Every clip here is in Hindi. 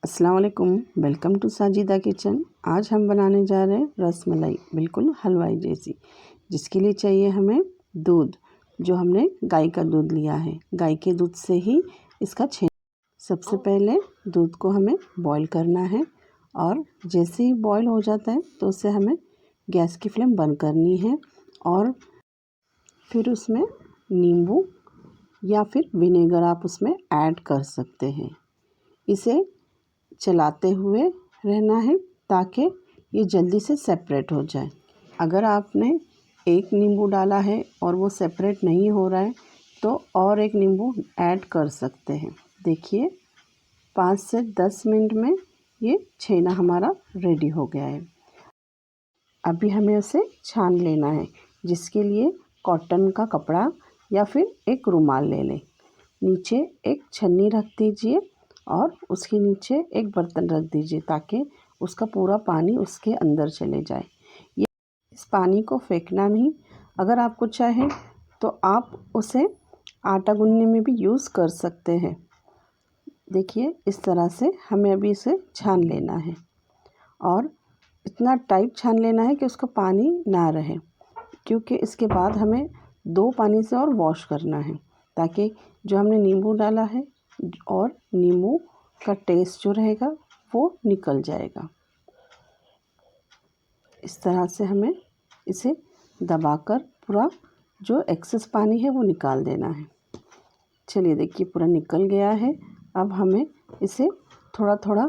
अस्सलाम वालेकुम, वेलकम टू साजिदा किचन। आज हम बनाने जा रहे हैं रसमलाई, बिल्कुल हलवाई जैसी। जिसके लिए चाहिए हमें दूध, जो हमने गाय का दूध लिया है। गाय के दूध से ही इसका सबसे पहले दूध को हमें बॉईल करना है और जैसे ही बॉईल हो जाता है तो उसे हमें गैस की फ्लेम बंद करनी है और फिर उसमें नींबू या फिर विनेगर आप उसमें ऐड कर सकते हैं। इसे चलाते हुए रहना है ताकि ये जल्दी से सेपरेट हो जाए। अगर आपने एक नींबू डाला है और वो सेपरेट नहीं हो रहा है तो और एक नींबू ऐड कर सकते हैं। देखिए 5 से 10 मिनट में ये छेना हमारा रेडी हो गया है। अभी हमें उसे छान लेना है, जिसके लिए कॉटन का कपड़ा या फिर एक रुमाल ले लें। नीचे एक छन्नी रख दीजिए और उसके नीचे एक बर्तन रख दीजिए ताकि उसका पूरा पानी उसके अंदर चले जाए। ये इस पानी को फेंकना नहीं। अगर आपको चाहे तो आप उसे आटा गूंदने में भी यूज़ कर सकते हैं। देखिए इस तरह से हमें अभी इसे छान लेना है और इतना टाइट छान लेना है कि उसका पानी ना रहे, क्योंकि इसके बाद हमें 2 पानी से और वॉश करना है ताकि जो हमने नींबू डाला है और नींबू का टेस्ट जो रहेगा वो निकल जाएगा। इस तरह से हमें इसे दबाकर पूरा जो एक्सेस पानी है वो निकाल देना है। चलिए देखिए पूरा निकल गया है। अब हमें इसे थोड़ा थोड़ा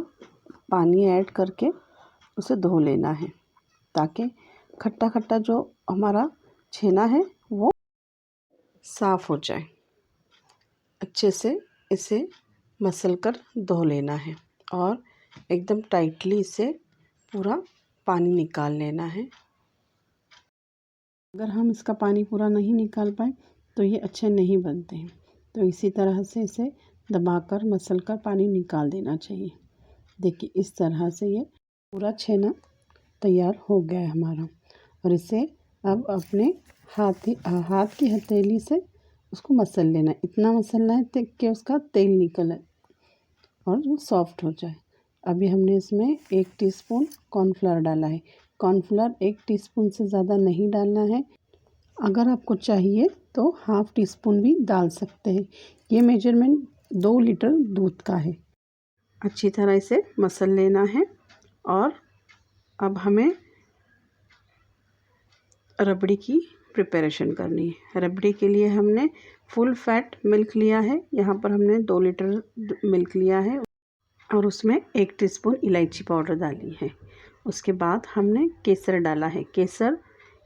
पानी ऐड करके उसे धो लेना है ताकि खट्टा खट्टा जो हमारा छेना है वो साफ़ हो जाए। अच्छे से इसे मसल कर धो लेना है और एकदम टाइटली इसे पूरा पानी निकाल लेना है। अगर हम इसका पानी पूरा नहीं निकाल पाए तो ये अच्छे नहीं बनते हैं, तो इसी तरह से इसे दबाकर मसल कर पानी निकाल देना चाहिए। देखिए इस तरह से ये पूरा छेना तैयार हो गया है हमारा। और इसे अब अपने हाथ की हथेली से उसको मसल लेना है। इतना मसलना है कि उसका तेल निकले और वो सॉफ्ट हो जाए। अभी हमने इसमें 1 टीस्पून कॉर्नफ्लोर डाला है। कॉर्नफ्लोर 1 टीस्पून से ज़्यादा नहीं डालना है। अगर आपको चाहिए तो ½ टीस्पून भी डाल सकते हैं। ये मेजरमेंट 2 लीटर दूध का है। अच्छी तरह इसे मसल लेना है और अब हमें रबड़ी की प्रिपरेशन करनी है। रबड़ी के लिए हमने फुल फैट मिल्क लिया है। यहाँ पर हमने 2 लीटर मिल्क लिया है और उसमें 1 टीस्पून इलायची पाउडर डाली है। उसके बाद हमने केसर डाला है। केसर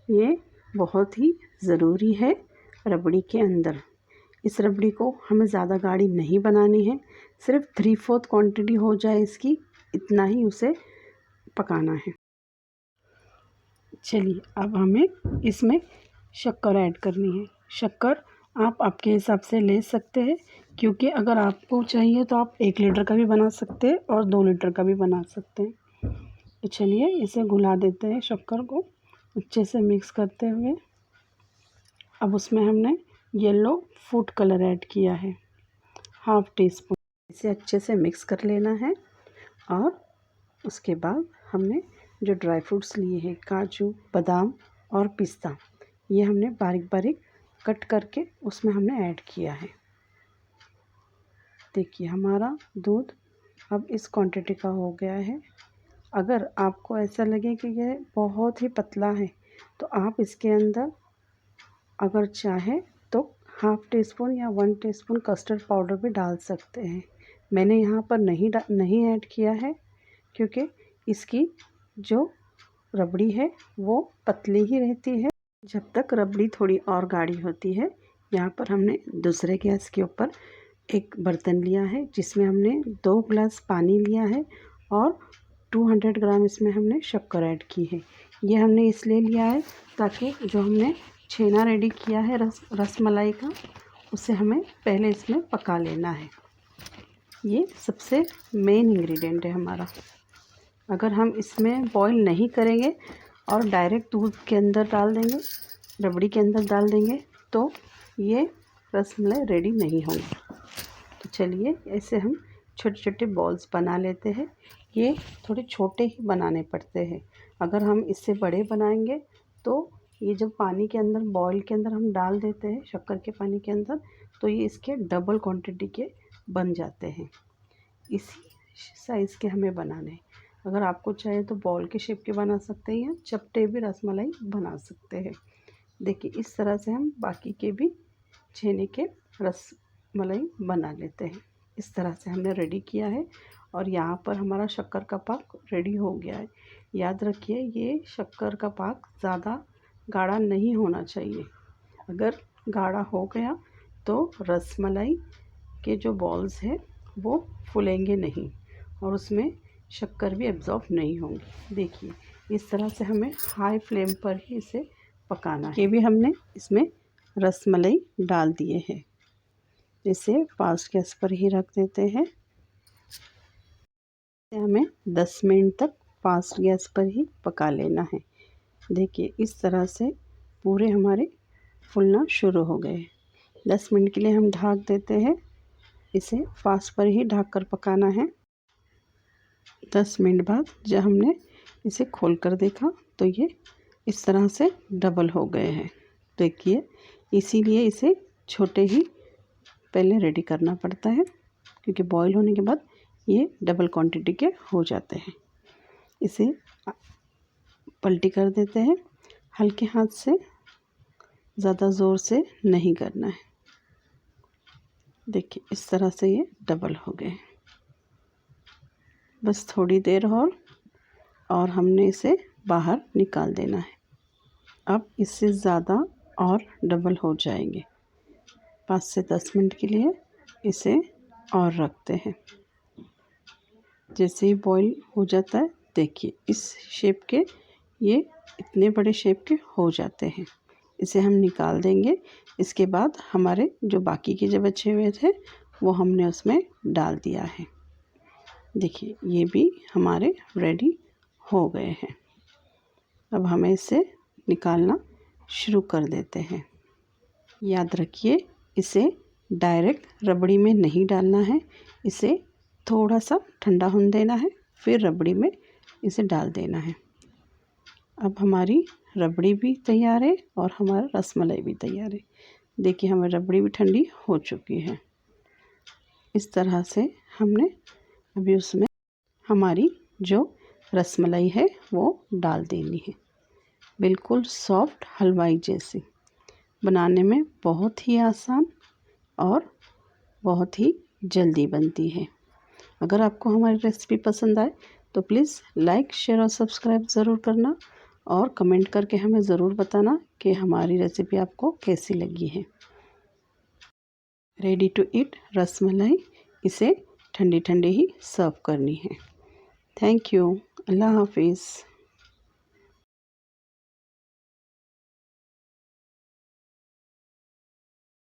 ये बहुत ही ज़रूरी है रबड़ी के अंदर। इस रबड़ी को हमें ज़्यादा गाढ़ी नहीं बनानी है, सिर्फ 3/4 क्वांटिटी हो जाए इसकी, इतना ही उसे पकाना है। चलिए अब हमें इसमें शक्कर ऐड करनी है। शक्कर आप आपके हिसाब से ले सकते हैं, क्योंकि अगर आपको चाहिए तो आप 1 लीटर का भी बना सकते हैं और 2 लीटर का भी बना सकते हैं। तो चलिए इसे घुला देते हैं शक्कर को अच्छे से मिक्स करते हुए। अब उसमें हमने येलो फूड कलर ऐड किया है, ½ टीस्पून। इसे अच्छे से मिक्स कर लेना है और उसके बाद हमने जो ड्राई फ्रूट्स लिए हैं, काजू, बादाम और पिस्ता, ये हमने बारीक बारीक कट करके उसमें हमने ऐड किया है। देखिए हमारा दूध अब इस क्वांटिटी का हो गया है। अगर आपको ऐसा लगे कि यह बहुत ही पतला है तो आप इसके अंदर अगर चाहे तो ½ टीस्पून या 1 टीस्पून कस्टर्ड पाउडर भी डाल सकते हैं। मैंने यहाँ पर नहीं ऐड किया है, क्योंकि इसकी जो रबड़ी है वो पतली ही रहती है जब तक रबड़ी थोड़ी और गाढ़ी होती है। यहाँ पर हमने दूसरे गैस के ऊपर एक बर्तन लिया है जिसमें हमने 2 गिलास पानी लिया है और 200 ग्राम इसमें हमने शक्कर ऐड की है। ये हमने इसलिए लिया है ताकि जो हमने छेना रेडी किया है रसमलाई का, उसे हमें पहले इसमें पका लेना है। ये सबसे मेन इंग्रेडिएंट है हमारा। अगर हम इसमें बॉईल नहीं करेंगे और डायरेक्ट दूध के अंदर डाल देंगे, रबड़ी के अंदर डाल देंगे, तो ये रसमलाई रेडी नहीं होगी। तो चलिए इसे हम छोटे छोटे बॉल्स बना लेते हैं। ये थोड़े छोटे ही बनाने पड़ते हैं। अगर हम इससे बड़े बनाएंगे तो ये जब पानी के अंदर बॉयल के अंदर हम डाल देते हैं, शक्कर के पानी के अंदर, तो ये इसके डबल क्वांटिटी के बन जाते हैं। इसी साइज़ के हमें बनाने हैं। अगर आपको चाहे तो बॉल के शेप के बना सकते हैं या चपटे भी रसमलाई बना सकते हैं। देखिए इस तरह से हम बाकी के भी छेने के रसमलाई बना लेते हैं। इस तरह से हमने रेडी किया है और यहाँ पर हमारा शक्कर का पाक रेडी हो गया है। याद रखिए ये शक्कर का पाक ज़्यादा गाढ़ा नहीं होना चाहिए। अगर गाढ़ा हो गया तो रसमलाई के जो बॉल्स हैं वो फूलेंगे नहीं और उसमें शक्कर भी एब्जॉर्ब नहीं होंगी। देखिए इस तरह से हमें हाई फ्लेम पर ही इसे पकाना है। ये भी हमने इसमें रसमलाई डाल दिए हैं। इसे फास्ट गैस पर ही रख देते हैं। हमें 10 मिनट तक फास्ट गैस पर ही पका लेना है। देखिए इस तरह से पूरे हमारे फूलना शुरू हो गए। 10 मिनट के लिए हम ढक देते हैं। इसे फास्ट पर ही ढक कर पकाना है। 10 मिनट बाद जब हमने इसे खोल कर देखा तो ये इस तरह से डबल हो गए हैं। देखिए इसीलिए इसे छोटे ही पहले रेडी करना पड़ता है, क्योंकि बॉईल होने के बाद ये डबल क्वांटिटी के हो जाते हैं। इसे पलटी कर देते हैं। हल्के हाथ से, ज़्यादा ज़ोर से नहीं करना है। देखिए इस तरह से ये डबल हो गए। बस थोड़ी देर और हमने इसे बाहर निकाल देना है। अब इससे ज़्यादा और डबल हो जाएंगे। 5 से 10 मिनट के लिए इसे और रखते हैं। जैसे ही बॉईल हो जाता है, देखिए इस शेप के ये इतने बड़े शेप के हो जाते हैं। इसे हम निकाल देंगे। इसके बाद हमारे जो बाकी के जो बचे हुए थे वो हमने उसमें डाल दिया है। देखिए ये भी हमारे रेडी हो गए हैं। अब हमें इसे निकालना शुरू कर देते हैं। याद रखिए इसे डायरेक्ट रबड़ी में नहीं डालना है। इसे थोड़ा सा ठंडा होने देना है, फिर रबड़ी में इसे डाल देना है। अब हमारी रबड़ी भी तैयार है और हमारा रसमलाई भी तैयार है। देखिए हमारी रबड़ी भी ठंडी हो चुकी है। इस तरह से हमने अभी उसमें हमारी जो रसमलाई है वो डाल देनी है। बिल्कुल सॉफ्ट हलवाई जैसी, बनाने में बहुत ही आसान और बहुत ही जल्दी बनती है। अगर आपको हमारी रेसिपी पसंद आए तो प्लीज़ लाइक, शेयर और सब्सक्राइब ज़रूर करना और कमेंट करके हमें ज़रूर बताना कि हमारी रेसिपी आपको कैसी लगी है। रेडी टू ईट रसमलाई, इसे ठंडी ठंडी ही सर्व करनी है। Thank you. अल्लाह हाफिज़।